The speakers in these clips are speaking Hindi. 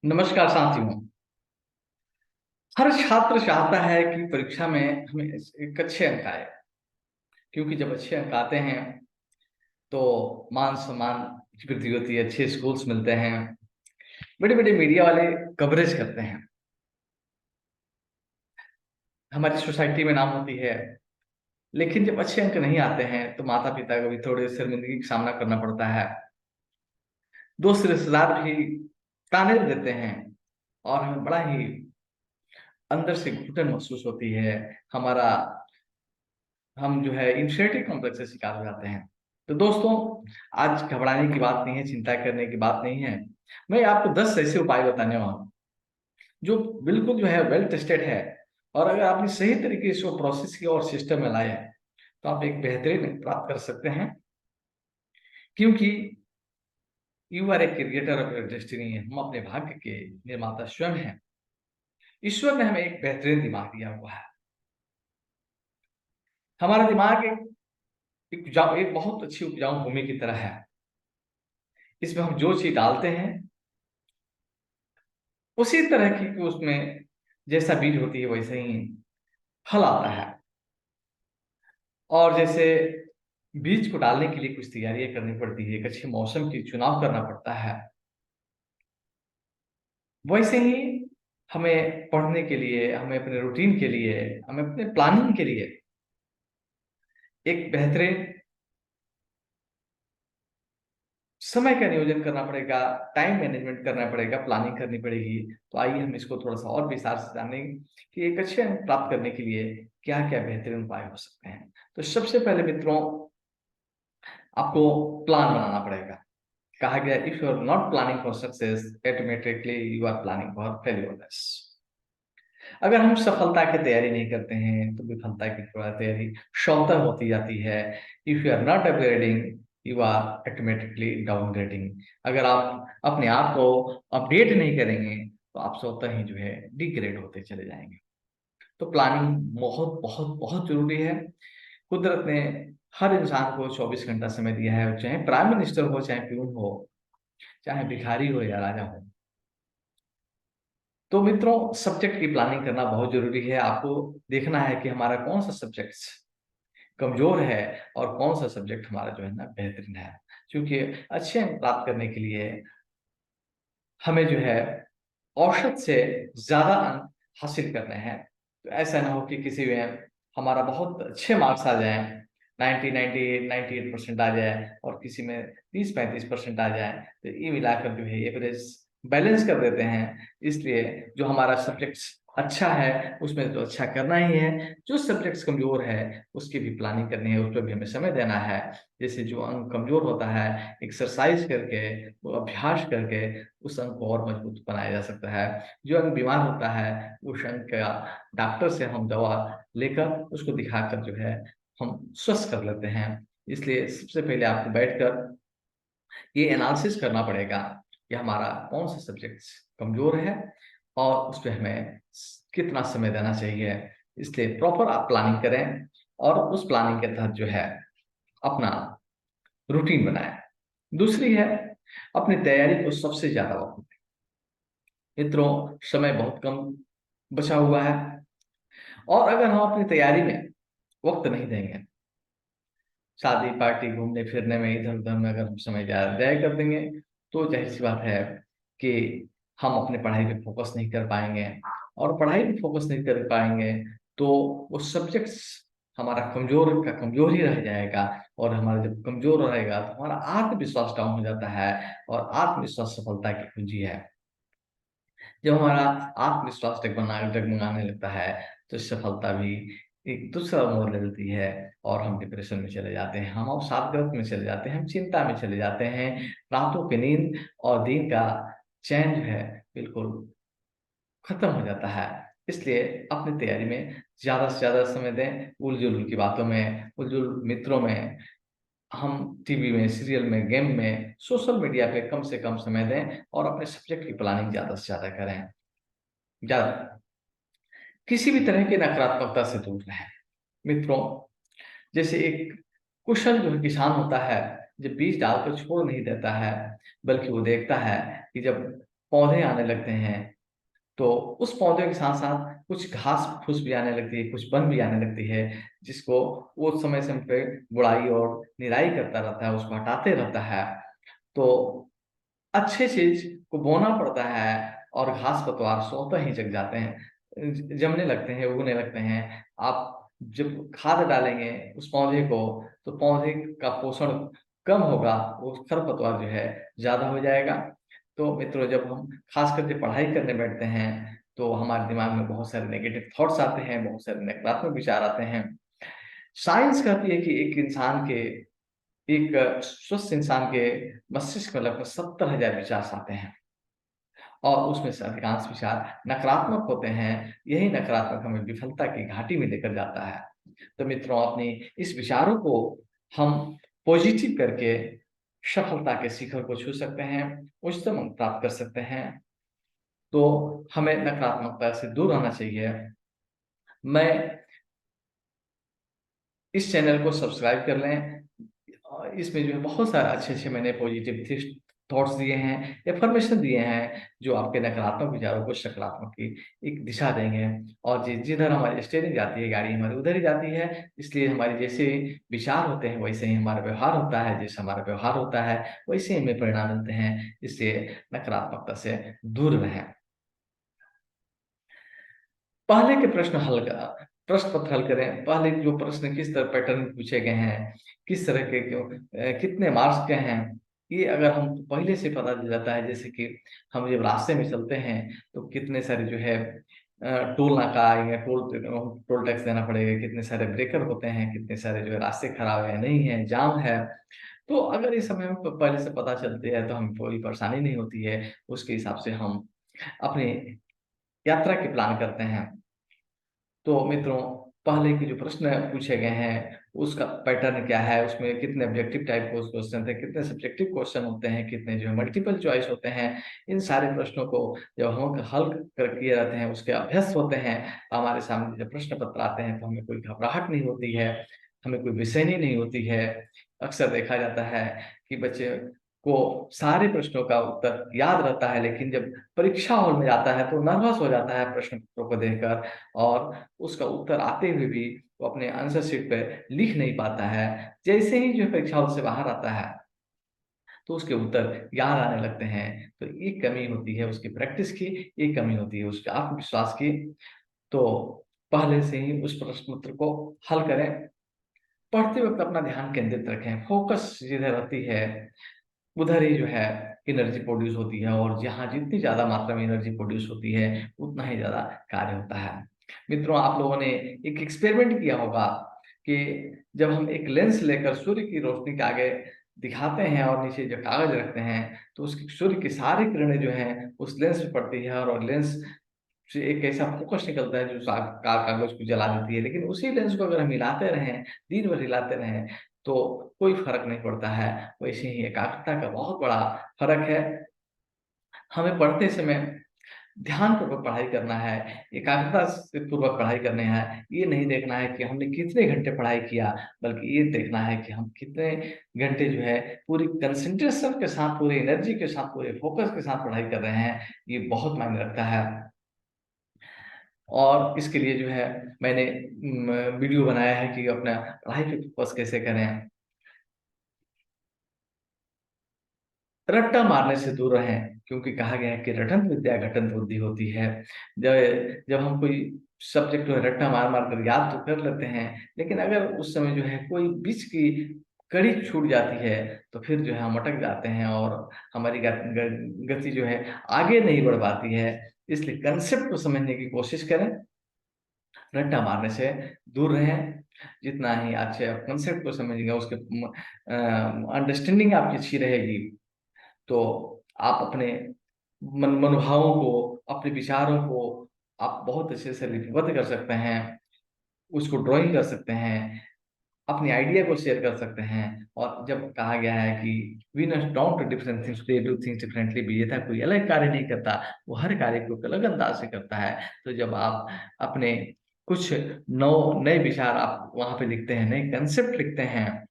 नमस्कार साथियों। हर छात्र चाहता है कि परीक्षा में हमें एक अच्छे अंक आए, क्योंकि जब अच्छे अंक आते हैं तो मान सम्मान की वृद्धि होती है, अच्छे स्कूल्स मिलते हैं, बड़े बड़े मीडिया वाले कवरेज करते हैं, हमारी सोसाइटी में नाम होती है। लेकिन जब अच्छे अंक नहीं आते हैं तो माता पिता को भी थोड़े शर्मिंदगी का सामना करना पड़ता है। दोस्त रिश्तेदार भी ताने देते हैं और हमें बड़ा ही अंदर से घुटन महसूस होती है। हमारा हम जो है इंफिनिटी कॉम्प्लेक्स से शिकार हो जाते हैं। तो दोस्तों, आज घबराने की बात नहीं है, चिंता करने की बात नहीं है। मैं आपको 10 ऐसे उपाय बताने वाला हूँ जो बिल्कुल जो है वेल टेस्टेड है। और अगर आपने सही तरीके से इसको प्रोसेस किया और सिस्टम में लाया तो आप एक बेहतरीन प्राप्त कर सकते हैं, क्योंकि you are a creator of your destiny. हम अपने भाग्य के निर्माता स्वयं हैं। ईश्वर ने हमें एक बेहतरीन दिमाग दिया हुआ है। हमारा दिमाग एक बहुत अच्छी उपजाऊ भूमि की तरह है। इसमें हम जो चीज डालते हैं उसी तरह की उसमें जैसा बीज होती है वैसे ही फल आता है। और जैसे बीज को डालने के लिए कुछ तैयारियां करनी पड़ती है, एक अच्छे मौसम की चुनाव करना पड़ता है, वैसे ही हमें पढ़ने के लिए, हमें अपने रूटीन के लिए, हमें अपने प्लानिंग के लिए एक बेहतरीन समय का नियोजन करना पड़ेगा, टाइम मैनेजमेंट करना पड़ेगा, प्लानिंग करनी पड़ेगी। तो आइए हम इसको थोड़ा सा और विस्तार से जानें कि एक अच्छे अंक प्राप्त करने के लिए क्या क्या बेहतरीन उपाय हो सकते हैं। तो सबसे पहले मित्रों, आपको प्लान बनाना पड़ेगा। कहा गया, if you are not planning for success automatically you are planning for failureness. अगर हम सफलता की तैयारी नहीं करते हैं तो विफलता की तैयारी स्वतः होती जाती है। If you are not upgrading you are automatically downgrading. अगर आप अपने आप को अपडेट नहीं करेंगे तो आप स्वतः ही जो है डिग्रेड होते चले जाएंगे। तो प्लानिंग बहुत बहुत बहुत जरूरी है। कुदरत ने हर इंसान को 24 घंटा समय दिया है, चाहे प्राइम मिनिस्टर हो, चाहे प्यून हो, चाहे भिखारी हो या राजा हो। तो मित्रों, सब्जेक्ट की प्लानिंग करना बहुत जरूरी है। आपको देखना है कि हमारा कौन सा सब्जेक्ट कमजोर है और कौन सा सब्जेक्ट हमारा जो है ना बेहतरीन है। क्योंकि अच्छे अंक प्राप्त करने के लिए हमें जो है औसत से ज्यादा अंक हासिल करने हैं। तो ऐसा ना हो कि किसी में हमारा बहुत अच्छे मार्क्स आ जाएं, 90 98 98% आ जाए, और किसी में 30 35% आ जाए, तो ये मिलाकर जो है एवरेज बैलेंस कर देते हैं। इसलिए जो हमारा सब्जेक्ट अच्छा है उसमें तो अच्छा करना ही है, जो सब्जेक्ट्स कमजोर है उसकी भी प्लानिंग करनी है, उस पर भी हमें समय देना है। जैसे जो अंक कमजोर होता है, एक्सरसाइज करके, वो अभ्यास करके उस अंक को और मजबूत बनाया जा सकता है। जो अंग बीमार होता है उस अंग का डॉक्टर से हम दवा लेकर उसको दिखाकर जो है हम स्वस्थ कर लेते हैं। इसलिए सबसे पहले आपको बैठकर ये एनालिसिस करना पड़ेगा कि हमारा कौन सा सब्जेक्ट कमजोर है और उस पर हमें कितना समय देना चाहिए। इसलिए प्रॉपर आप प्लानिंग करें और उस प्लानिंग के तहत जो है अपना रूटीन बनाएं। दूसरी है, अपनी तैयारी को सबसे ज्यादा वक्त दें। मित्रों, समय बहुत कम बचा हुआ है और अगर हम अपनी तैयारी में वक्त नहीं देंगे, शादी पार्टी घूमने फिरने में इधर उधर में अगर हम समय जाया कर देंगे, तो जाहिर सी बात है कि हम अपने पढ़ाई पे फोकस नहीं कर पाएंगे। और पढ़ाई पे फोकस नहीं कर पाएंगे तो वो सब्जेक्ट्स हमारा कमजोर का कमजोर ही रह जाएगा। और हमारा जब कमजोर रहेगा तो हमारा आत्मविश्वास डाउन हो जाता है, और आत्मविश्वास सफलता की कुंजी है। जब हमारा आत्मविश्वास डगमगाने लगता है तो सफलता भी एक दूसरा मोड़ ले लेती है, और हम डिप्रेशन में चले जाते हैं, हम अवसादग्रस्त में चले जाते हैं, हम चिंता में चले जाते हैं। रातों की नींद और दिन का चैन जो है बिल्कुल खत्म हो जाता है। इसलिए अपनी तैयारी में ज्यादा से ज्यादा समय दें। उलझुल की बातों में, उलझुल मित्रों में, हम टीवी में, सीरियल में, गेम में, सोशल मीडिया पे कम से कम समय दें और अपने सब्जेक्ट की प्लानिंग ज्यादा से ज्यादा करें। ज्यादा किसी भी तरह की नकारात्मकता से दूर रहें। मित्रों, जैसे एक कुशल जो किसान होता है, जब बीज डालकर छोड़ नहीं देता है, बल्कि वो देखता है कि जब पौधे आने लगते हैं, तो उस पौधे के साथ-साथ कुछ घास-फूस भी आने लगती है, कुछ बन भी आने लगती है, जिसको वो समय-समय पे गुड़ाई और निराई करता रहता है, उसको हटाते रहता है। तो अच्छे चीज़ को बोना पड़ता है और घास-पतवार स्वतः ही जग जाते हैं, जमने लगते हैं, उगने लगते हैं। आप जब खाद डालेंगे उस पौधे को, तो पौधे का पोषण कम होगा, वो खरपतवार जो है ज़्यादा हो जाएगा। तो मित्रों, जब हम खास करके पढ़ाई करने बैठते हैं, तो हमारे दिमाग में बहुत सारे नेगेटिव थॉट्स आते हैं, बहुत सारे नकारात्मक विचार आते हैं। साइंस कहती है कि एक स्वस्थ इंसान के मस्तिष्क में लगभग 70,000 विचार आते हैं और उसमें से अधिकांश विचार नकारात्मक होते हैं। यही नकारात्मक हमें विफलता की घाटी में लेकर जाता है। तो मित्रों, अपने इस विचारों को हम पॉजिटिव करके सफलता के शिखर को छू सकते हैं, उच्चतम अंक प्राप्त कर सकते हैं। तो हमें नकारात्मकता से दूर रहना चाहिए। मैं इस चैनल को सब्सक्राइब कर लें। इसमें जो है बहुत सारे अच्छे-अच्छे मैंने पॉजिटिव थॉट्स दिए हैं, इन्फॉर्मेशन दिए हैं, जो आपके नकारात्मक विचारों को सकारात्मक की एक दिशा देंगे। और जिधर हमारी स्टीयरिंग जाती है, गाड़ी हमारी उधर ही जाती है। इसलिए हमारे जैसे विचार होते हैं, वैसे ही हमारा व्यवहार होता है। जैसे हमारा व्यवहार होता है, वैसे ही हमें परिणाम मिलते हैं। इसलिए नकारात्मकता से दूर रहें। पहले के प्रश्न पत्र हल करें। पहले जो प्रश्न किस तरह पैटर्न पूछे गए हैं, किस तरह के कितने मार्क्स के हैं, ये अगर हम पहले से पता चल जाता है। जैसे कि हम जब रास्ते में चलते हैं, तो कितने सारे जो है टोल नाका आएँगे, टोल टैक्स देना पड़ेगा, कितने सारे ब्रेकर होते हैं, कितने सारे जो है रास्ते खराब है, नहीं है, जाम है। तो अगर इस समय में पहले से पता चलती है, तो हमें कोई परेशानी नहीं होती है। उसके हिसाब से हम अपनी यात्रा की प्लान करते हैं। तो मित्रों, पहले के जो प्रश्न पूछे गए हैं, उसका पैटर्न क्या है, उसमें कितने ऑब्जेक्टिव टाइप के क्वेश्चन थे, कितने सब्जेक्टिव क्वेश्चन होते हैं, कितने जो है मल्टीपल चॉइस होते हैं। इन सारे प्रश्नों को जब हम हल कर किए रहते हैं, उसके अभ्यस्त होते हैं, हमारे सामने जब प्रश्न पत्र आते हैं, तो हमें कोई घबराहट नहीं होती है, हमें कोई बेचैनी नहीं होती है। अक्सर देखा जाता है कि बच्चे को सारे प्रश्नों का उत्तर याद रहता है, लेकिन जब परीक्षा हॉल में जाता है, तो नर्वस हो जाता है प्रश्न पत्रों को देखकर और उसका उत्तर आते हुए भी वो अपने आंसर शीट पे लिख नहीं पाता है। जैसे ही जो परीक्षा हॉल से बाहर आता है, तो उसके उत्तर याद आने लगते हैं। तो ये कमी होती है उसकी प्रैक्टिस की, ये कमी होती है उसके आत्मविश्वास की। तो पहले से ही उस प्रश्न पत्र को हल करें। पढ़ते वक़्त अपना ध्यान केंद्रित रखें, फ़ोकस जिधर रहती है, उधर ही जो है एनर्जी प्रोड्यूस होती है और जहाँ जितनी ज़्यादा मात्रा में एनर्जी प्रोड्यूस होती है, उतना ही ज़्यादा कार्य होता है। मित्रों, आप लोगों ने एक एक्सपेरिमेंट किया होगा कि जब हम एक लेंस लेकर सूर्य की रोशनी के आगे दिखाते हैं और नीचे जो कागज़ रखते हैं, तो उसकी सूर्य की सारी किरणें जो हैं, उस लेंस पे पड़ती है और लेंस से एक ऐसा फोकस निकलता है जो कागज़ को जला देती है। लेकिन उसी लेंस को अगर हम हिलाते रहें, दिन भर हिलाते रहें, तो कोई फ़र्क नहीं पड़ता है। वैसे ही एकाग्रता का बहुत बड़ा फ़र्क है। हमें पढ़ते समय ध्यानपूर्वक पढ़ाई करना है, एकाग्रता से पूर्वक पढ़ाई करनी है। ये नहीं देखना है कि हमने कितने घंटे पढ़ाई किया, बल्कि ये देखना है कि हम कितने घंटे जो है पूरी कंसंट्रेशन के साथ, पूरी एनर्जी के साथ, पूरे फ़ोकस के साथ पढ़ाई कर रहे हैं। ये बहुत मायने रखता है। और इसके लिए जो है मैंने वीडियो बनाया है कि अपना पढ़ाई पे फ़ोकस कैसे करें। रट्टा मारने से दूर रहें, क्योंकि कहा गया है कि रटंत विद्या घटंत बुद्धि होती है। जब हम कोई सब्जेक्ट जो है रट्टा मार-मार कर याद तो कर लेते हैं, लेकिन अगर उस समय जो है कोई बीच की कड़ी छूट जाती है, तो फिर जो है हम अटक जाते हैं और हमारी ग ग गति जो है आगे नहीं बढ़ पाती है। इसलिए कांसेप्ट को समझने की कोशिश करें, रट्टा मारने से दूर रहें। जितना ही अच्छे आप कांसेप्ट को समझेंगे, उसके अंडरस्टैंडिंग आपकी अच्छी रहेगी, तो आप अपने मनोभावों को, अपने विचारों को आप बहुत अच्छे से लिपिबद्ध कर सकते हैं, उसको ड्राइंग कर सकते हैं, अपनी आइडिया को शेयर कर सकते हैं। और जब कहा गया है कि "winners don't do different things, they do things differently", विजेता कोई अलग कार्य नहीं करता, वो हर कार्य को एक अलग अंदाज से करता है। तो जब आप अपने कुछ नए विचार आप वहाँ पे लिखते हैं, नए कांसेप्ट लिखते हैं,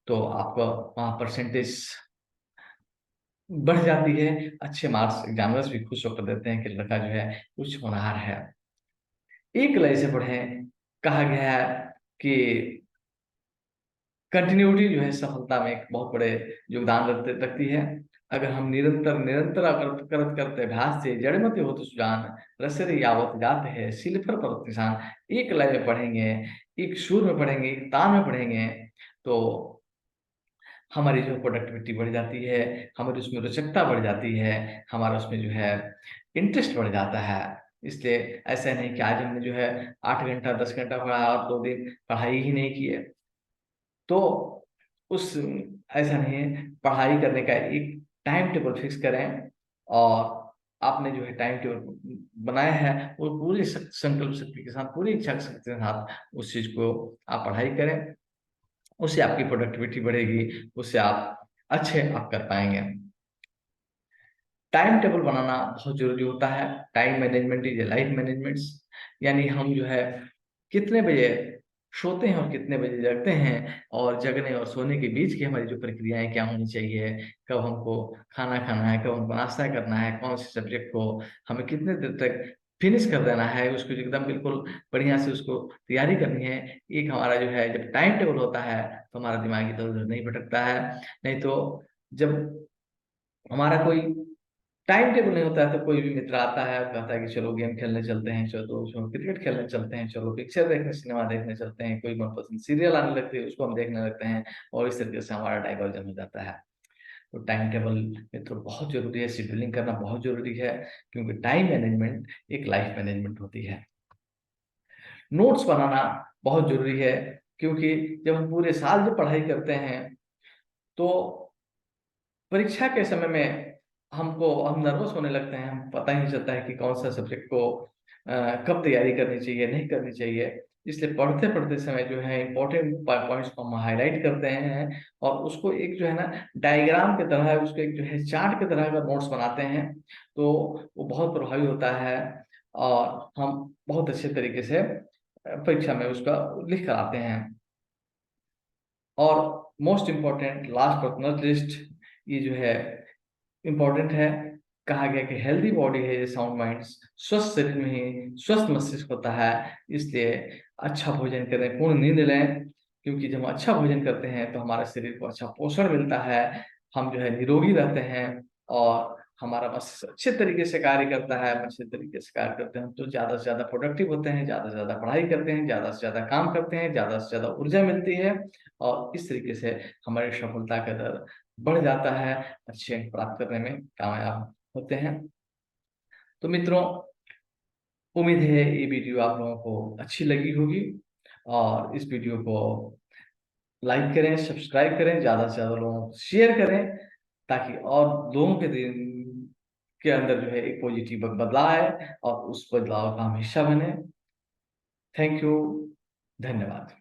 तो आपका वहाँ परसेंटेज बढ़ जाती है, अच्छे मार्क्स एग्जामिनर्स भी खुश होकर देते हैं कि लड़का जो है कुछ होनहार है। एक लय से पढ़ें, कहा गया है कि कंटिन्यूटी जो है सफलता में एक बहुत बड़े योगदान रखती है। अगर हम निरंतर निरंतर करत करत करते अभ्यास से जड़मति होत सुजान, रसरे यावत जात है शिलफर पर निशान। एक लय में पढ़ेंगे, एक सुर में पढ़ेंगे, एक तान में पढ़ेंगे, तो हमारी जो प्रोडक्टिविटी बढ़ जाती है, हमारी उसमें रोचकता बढ़ जाती है, हमारा उसमें जो है इंटरेस्ट बढ़ जाता है। इसलिए ऐसा नहीं कि आज हमने जो है 8 घंटा 10 घंटा पढ़ा और 2 दिन पढ़ाई ही नहीं की है, तो उस ऐसा नहीं है। पढ़ाई करने का एक टाइम टेबल फिक्स करें, और आपने जो है टाइम टेबल बनाया है वो पूरी संकल्प शक्ति के साथ, पूरी इच्छा शक्ति के साथ उस चीज को आप पढ़ाई करें। उससे आपकी प्रोडक्टिविटी बढ़ेगी, उससे आप अच्छे आप कर पाएंगे। टाइम टेबल बनाना बहुत जरूरी होता है। Time management is a life management. यानी हम जो है कितने बजे सोते हैं और कितने बजे जगते हैं, और जगने और सोने के बीच की हमारी जो प्रक्रियाएं क्या होनी चाहिए, कब हमको खाना खाना है, कब हमको नाश्ता करना है, कौन से सब्जेक्ट को हमें कितने देर तक फिनिश कर देना है, उसको एकदम बिल्कुल बढ़िया से उसको तैयारी करनी है। एक हमारा जो है जब टाइम टेबल होता है तो हमारा दिमाग इधर उधर नहीं भटकता है। नहीं तो जब हमारा कोई टाइम टेबल नहीं होता है तो कोई भी मित्र आता है और कहता है कि चलो गेम खेलने चलते हैं, चलो क्रिकेट खेलने चलते हैं, चलो पिक्चर देखने सिनेमा देखने चलते हैं, कोई मनपसंद सीरियल आने लगती है उसको हम देखने लगते हैं, और इस तरीके से हमारा डाइवर्जन हो जाता है। तो टाइम टेबल में तो बहुत जरूरी है, शेड्यूलिंग करना बहुत जरूरी है, क्योंकि टाइम मैनेजमेंट एक लाइफ मैनेजमेंट होती है। नोट्स बनाना बहुत जरूरी है, क्योंकि जब हम पूरे साल जब पढ़ाई करते हैं तो परीक्षा के समय में हम नर्वस होने लगते हैं, हम पता ही नहीं चलता है कि कौन सा सब्जेक्ट को कब तैयारी करनी चाहिए नहीं करनी चाहिए। इसलिए पढ़ते पढ़ते समय जो है इंपॉर्टेंट पॉइंट्स को हम हाईलाइट करते हैं, और उसको एक जो है ना डायग्राम की तरह, उसको एक जो है चार्ट की तरह का नोट्स बनाते हैं, तो वो बहुत प्रभावी होता है, और हम बहुत अच्छे तरीके से परीक्षा में उसका लिख कर आते हैं। और most important last but not list, ये जो है इम्पोर्टेंट है। कहा गया कि हेल्दी बॉडी है ये साउंड माइंड, स्वस्थ शरीर में ही स्वस्थ मस्तिष्क होता है। इसलिए अच्छा भोजन करें, पूर्ण नींद लें, क्योंकि जब हम अच्छा भोजन करते हैं तो हमारे शरीर को अच्छा पोषण मिलता है, हम जो है निरोगी रहते हैं, और हमारा मस्तिष्क अच्छे तरीके से कार्य करता है। अच्छे तरीके से कार्य करते हैं तो ज्यादा से ज्यादा प्रोडक्टिव होते हैं, ज्यादा से ज्यादा पढ़ाई करते हैं, ज्यादा से ज्यादा काम करते हैं, ज्यादा से ज्यादा ऊर्जा मिलती है, और इस तरीके से हमारी सफलता का दर बढ़ जाता है, अच्छे अंक प्राप्त करने में कामयाब होते हैं। तो मित्रों, उम्मीद है ये वीडियो आप लोगों को अच्छी लगी होगी, और इस वीडियो को लाइक करें, सब्सक्राइब करें, ज्यादा से ज्यादा लोगों को शेयर करें, ताकि और लोगों के दिन के अंदर जो है एक पॉजिटिव बदलाव आए, और उस बदलाव का हम हिस्सा बने। थैंक यू, धन्यवाद।